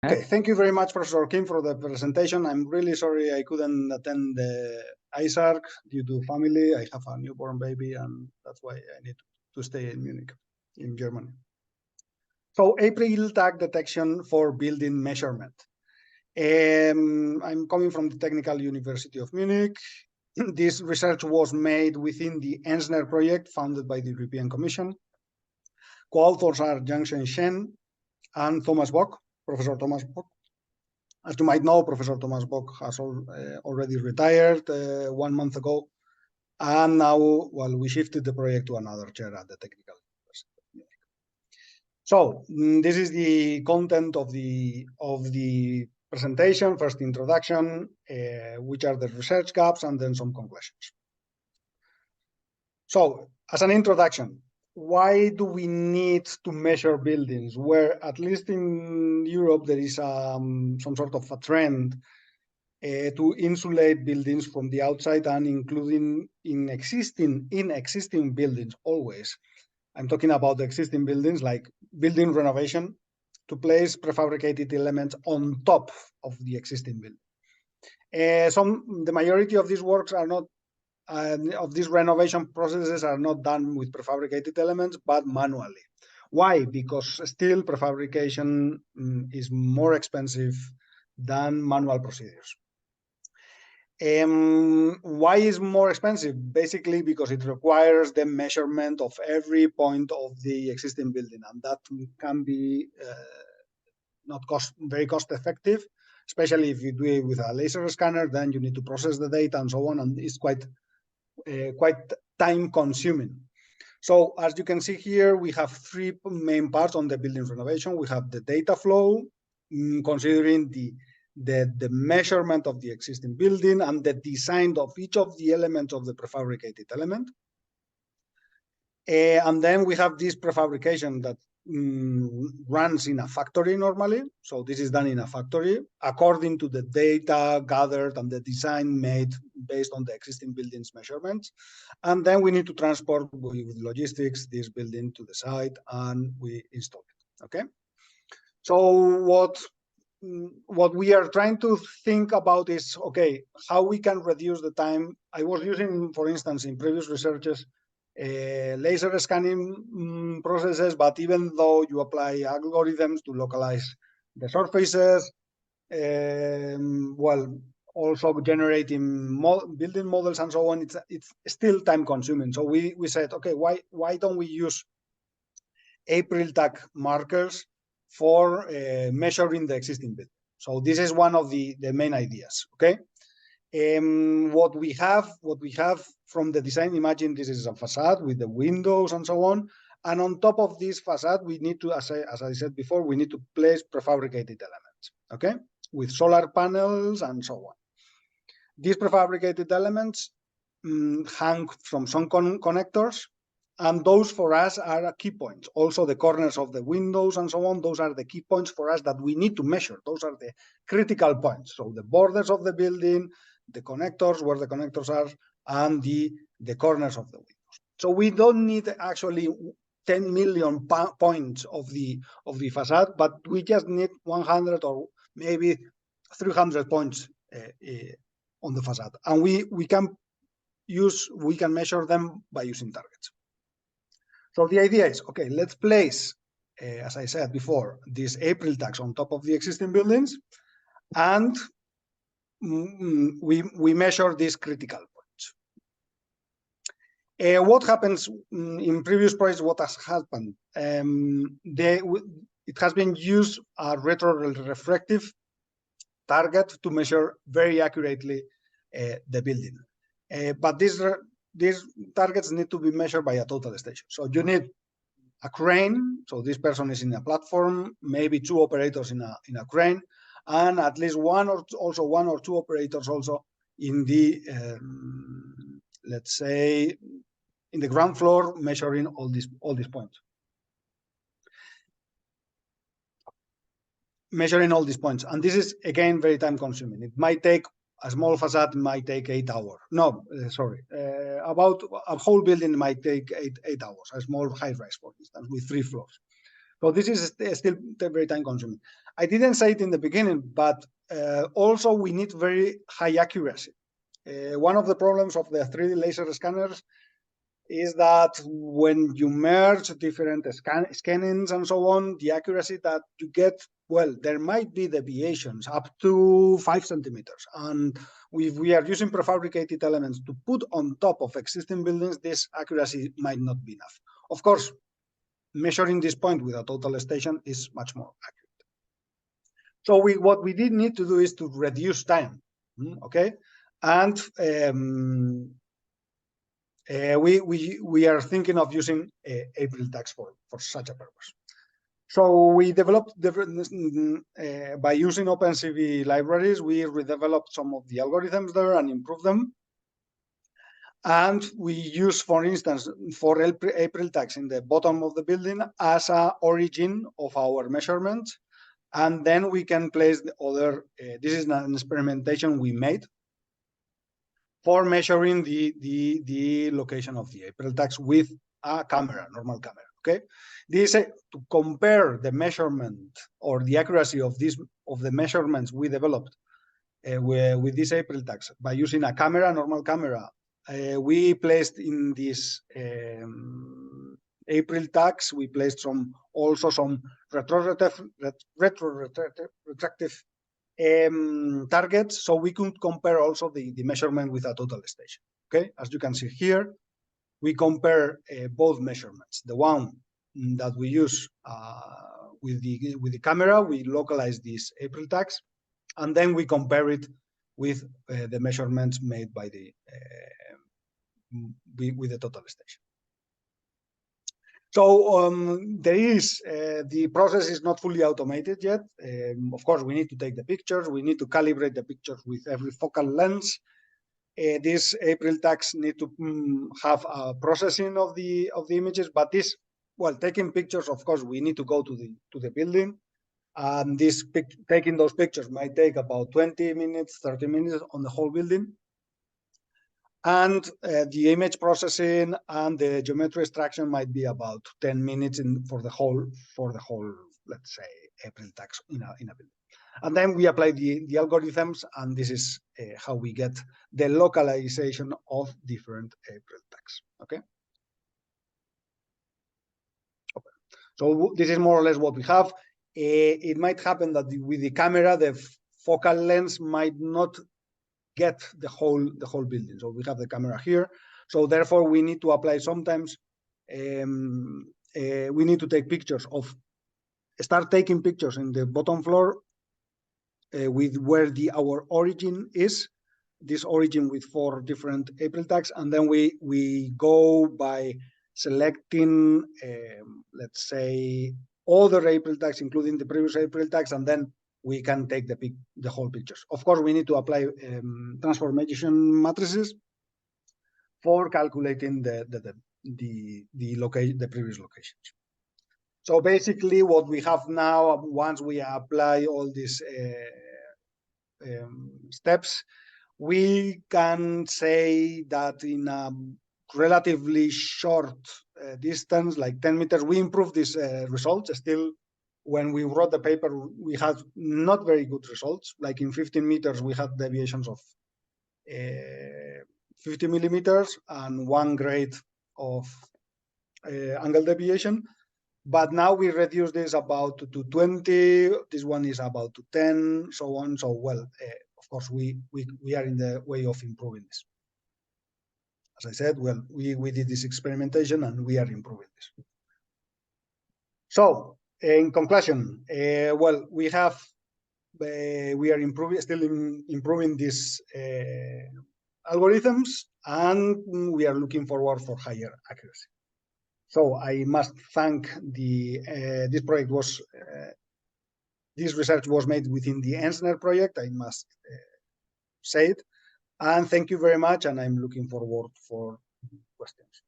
Okay, thank you very much, Professor Kim, for the presentation. I'm really sorry I couldn't attend the ISARC due to family. I have a newborn baby, and that's why I need to stay in Munich, in Germany. So, AprilTag detection for building measurement. I'm coming from the Technical University of Munich. This research was made within the Ensner project funded by the European Commission. Co-authors are Jungcheng Shen and Thomas Bock, Professor Thomas Bock. As you might know, Professor Thomas Bock has already retired 1 month ago, and now, well, we shifted the project to another chair at the Technical University of Munich. So this is the content of the presentation. First, introduction, which are the research gaps, and then some conclusions. So, as an introduction, why do we need to measure buildings? Where, at least in Europe, there is some sort of a trend to insulate buildings from the outside, and including in existing buildings always. I'm talking about the existing buildings, like building renovation, to place prefabricated elements on top of the existing building. The majority of these works are not, of these renovation processes are not done with prefabricated elements, but manually. Why? Because still prefabrication is more expensive than manual procedures. Why is more expensive? Basically because it requires the measurement of every point of the existing building, and that can be not very cost effective, especially if you do it with a laser scanner. Then you need to process the data and so on, and it's quite time consuming. So as you can see here, we have 3 main parts on the building renovation. We have the data flow, considering the measurement of the existing building and the design of each of the elements of the prefabricated element. And then we have this prefabrication that runs in a factory normally. So this is done in a factory according to the data gathered and the design made based on the existing building's measurements. And then we need to transport with logistics this building to the site, and we install it. Okay. So what we are trying to think about is, okay, how we can reduce the time. I was using, for instance, in previous researches, laser scanning processes, but even though you apply algorithms to localize the surfaces, well, also generating building models and so on, it's still time consuming. So we said, okay, why don't we use AprilTag markers for measuring the existing building? So this is one of the main ideas. Okay. What we have from the design, imagine this is a facade with the windows and so on. And on top of this facade, we need to, as I said before, we need to place prefabricated elements, okay, with solar panels and so on. These prefabricated elements hang from some connectors, and those for us are key points. Also, the corners of the windows and so on, those are the key points for us that we need to measure. Those are the critical points. So the borders of the building, the connectors, where the connectors are, and the corners of the windows. So we don't need actually 10 million points of the facade, but we just need 100 or maybe 300 points on the facade, and we can measure them by using targets. So the idea is, okay, let's place, as I said before, these AprilTags on top of the existing buildings, and we measure these critical points. What happens in previous projects? What has happened? It has been used a retroreflective target to measure very accurately the building, but these targets need to be measured by a total station. So you need a crane. So this person is in a platform, maybe 2 operators in a crane, and at least one or two operators also in the let's say in the ground floor, measuring all these points. Measuring all these points, and this is again very time consuming. It might take a small facade might take 8 hours. No, sorry, about a whole building might take 8 hours. A small high rise, for instance, with 3 floors. So this is still very time consuming. I didn't say it in the beginning, but also we need very high accuracy. One of the problems of the 3D laser scanners is that when you merge different scannings and so on, the accuracy that you get, well, there might be deviations up to 5 centimeters. And if we are using prefabricated elements to put on top of existing buildings, this accuracy might not be enough. Of course, measuring this point with a total station is much more accurate. So what we did need to do is to reduce time, okay? And we are thinking of using AprilTags for such a purpose. So we developed different, by using OpenCV libraries, we redeveloped some of the algorithms there and improved them. And we use, for instance, for AprilTags in the bottom of the building as an origin of our measurements. And then we can place the other, this is an experimentation we made for measuring the location of the AprilTags with a camera, normal camera, okay? This to compare the measurement or the accuracy of the measurements we developed with these AprilTags by using a camera, normal camera. We placed in these AprilTags, we placed also some retroretractive targets, so we could compare also the measurement with a total station. Okay, as you can see here, we compare both measurements. The one that we use with the camera, we localize these AprilTags, and then we compare it with the measurements made by with the total station. So there is, the process is not fully automated yet. Of course, we need to take the pictures. We need to calibrate the pictures with every focal lens. These AprilTags need to have a processing of the images, but this, well, taking pictures, of course, we need to go to the building. And taking those pictures might take about 20 minutes, 30 minutes on the whole building. And the image processing and the geometry extraction might be about 10 minutes for the whole, let's say, AprilTags in a building. And then we apply the algorithms, and this is how we get the localization of different AprilTags. Okay. So this is more or less what we have. It might happen that with the camera, the focal length might not get the whole building. So we have the camera here. So therefore, we need to apply sometimes. We need to take pictures start taking pictures in the bottom floor with where our origin is. This origin with 4 different AprilTags, and then we go by selecting, let's say, all the AprilTags, including the previous AprilTags, and then we can take the whole pictures. Of course, we need to apply transformation matrices for calculating the previous locations. So basically, what we have now, once we apply all these steps, we can say that in a relatively short distance, like 10 meters, we improve these results. Still, when we wrote the paper, we had not very good results. Like in 15 meters, we had deviations of 50 millimeters and 1 grade of angle deviation. But now we reduce this about to 20. This one is about to 10, so on. So well, of course, we are in the way of improving this. As I said, well, we did this experimentation and we are improving this. So in conclusion, well, we are still improving these algorithms, and we are looking forward for higher accuracy. So I must thank this project this research was made within the Ensner project. I must say it, and thank you very much. And I'm looking forward for questions.